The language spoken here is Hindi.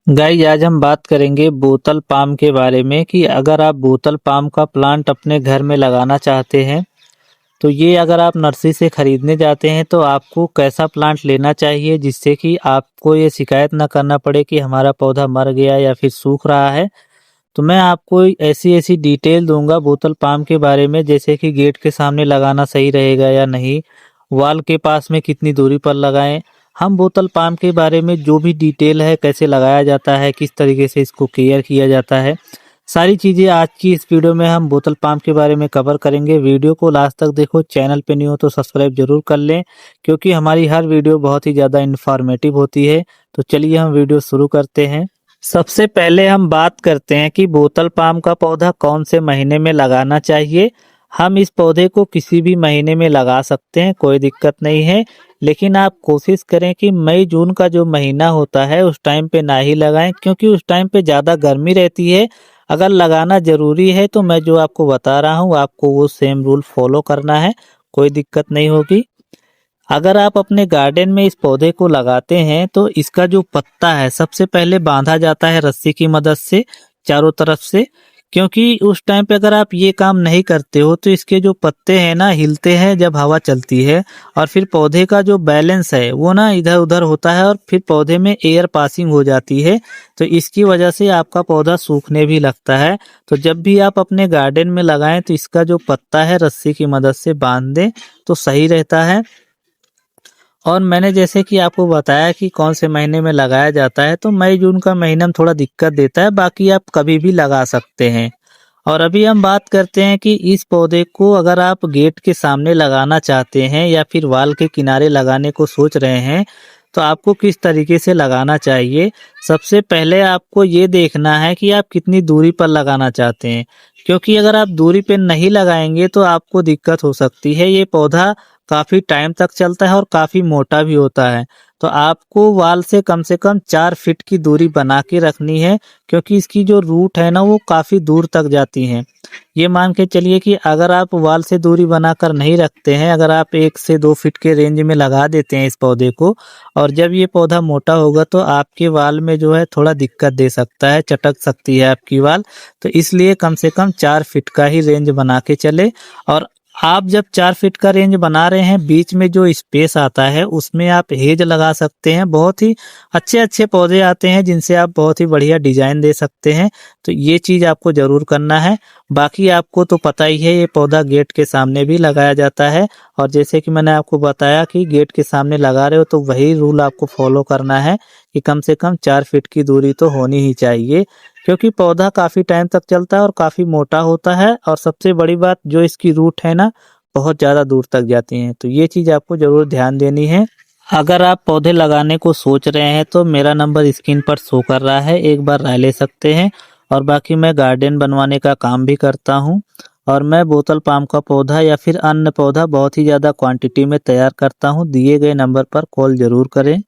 गाइस आज हम बात करेंगे बोतल पाम के बारे में कि अगर आप बोतल पाम का प्लांट अपने घर में लगाना चाहते हैं तो ये अगर आप नर्सरी से खरीदने जाते हैं तो आपको कैसा प्लांट लेना चाहिए जिससे कि आपको ये शिकायत ना करना पड़े कि हमारा पौधा मर गया या फिर सूख रहा है। तो मैं आपको ऐसी ऐसी डिटेल दूंगा बोतल पाम के बारे में, जैसे कि गेट के सामने लगाना सही रहेगा या नहीं, वॉल के पास में कितनी दूरी पर लगाएं। हम बोतल पाम के बारे में जो भी डिटेल है, कैसे लगाया जाता है, किस तरीके से इसको केयर किया जाता है, सारी चीज़ें आज की इस वीडियो में हम बोतल पाम के बारे में कवर करेंगे। वीडियो को लास्ट तक देखो, चैनल पे नहीं हो तो सब्सक्राइब जरूर कर लें क्योंकि हमारी हर वीडियो बहुत ही ज़्यादा इन्फॉर्मेटिव होती है। तो चलिए हम वीडियो शुरू करते हैं। सबसे पहले हम बात करते हैं कि बोतल पाम का पौधा कौन से महीने में लगाना चाहिए। हम इस पौधे को किसी भी महीने में लगा सकते हैं, कोई दिक्कत नहीं है, लेकिन आप कोशिश करें कि मई जून का जो महीना होता है उस टाइम पे ना ही लगाएं क्योंकि उस टाइम पे ज़्यादा गर्मी रहती है। अगर लगाना ज़रूरी है तो मैं जो आपको बता रहा हूँ आपको वो सेम रूल फॉलो करना है, कोई दिक्कत नहीं होगी। अगर आप अपने गार्डन में इस पौधे को लगाते हैं तो इसका जो पत्ता है सबसे पहले बांधा जाता है रस्सी की मदद से चारों तरफ से, क्योंकि उस टाइम पे अगर आप ये काम नहीं करते हो तो इसके जो पत्ते हैं ना हिलते हैं जब हवा चलती है, और फिर पौधे का जो बैलेंस है वो ना इधर उधर होता है और फिर पौधे में एयर पासिंग हो जाती है। तो इसकी वजह से आपका पौधा सूखने भी लगता है। तो जब भी आप अपने गार्डन में लगाएं तो इसका जो पत्ता है रस्सी की मदद से बांध दें तो सही रहता है। और मैंने जैसे कि आपको बताया कि कौन से महीने में लगाया जाता है, तो मई जून का महीना में थोड़ा दिक्कत देता है, बाकी आप कभी भी लगा सकते हैं। और अभी हम बात करते हैं कि इस पौधे को अगर आप गेट के सामने लगाना चाहते हैं या फिर वॉल के किनारे लगाने को सोच रहे हैं तो आपको किस तरीके से लगाना चाहिए। सबसे पहले आपको ये देखना है कि आप कितनी दूरी पर लगाना चाहते हैं, क्योंकि अगर आप दूरी पे नहीं लगाएंगे तो आपको दिक्कत हो सकती है। ये पौधा काफ़ी टाइम तक चलता है और काफ़ी मोटा भी होता है। तो आपको वाल से कम 4 फीट की दूरी बना के रखनी है, क्योंकि इसकी जो रूट है ना वो काफ़ी दूर तक जाती हैं। ये मान के चलिए कि अगर आप वाल से दूरी बनाकर नहीं रखते हैं, अगर आप 1 से 2 फीट के रेंज में लगा देते हैं इस पौधे को, और जब ये पौधा मोटा होगा तो आपके वाल में जो है थोड़ा दिक्कत दे सकता है, चटक सकती है आपकी वाल। तो इसलिए कम से कम 4 फीट का ही रेंज बना के चले। और आप जब 4 फीट का रेंज बना रहे हैं, बीच में जो स्पेस आता है उसमें आप हेज लगा सकते हैं। बहुत ही अच्छे अच्छे पौधे आते हैं जिनसे आप बहुत ही बढ़िया डिजाइन दे सकते हैं। तो ये चीज़ आपको ज़रूर करना है। बाकी आपको तो पता ही है ये पौधा गेट के सामने भी लगाया जाता है, और जैसे कि मैंने आपको बताया कि गेट के सामने लगा रहे हो तो वही रूल आपको फॉलो करना है कि कम से कम 4 फीट की दूरी तो होनी ही चाहिए, क्योंकि पौधा काफ़ी टाइम तक चलता है और काफ़ी मोटा होता है। और सबसे बड़ी बात जो इसकी रूट है ना बहुत ज़्यादा दूर तक जाती हैं। तो ये चीज़ आपको ज़रूर ध्यान देनी है। अगर आप पौधे लगाने को सोच रहे हैं तो मेरा नंबर स्क्रीन पर शो कर रहा है, एक बार राय ले सकते हैं। और बाकी मैं गार्डन बनवाने का काम भी करता हूँ, और मैं बोतल पाम का पौधा या फिर अन्य पौधा बहुत ही ज़्यादा क्वांटिटी में तैयार करता हूँ। दिए गए नंबर पर कॉल ज़रूर करें।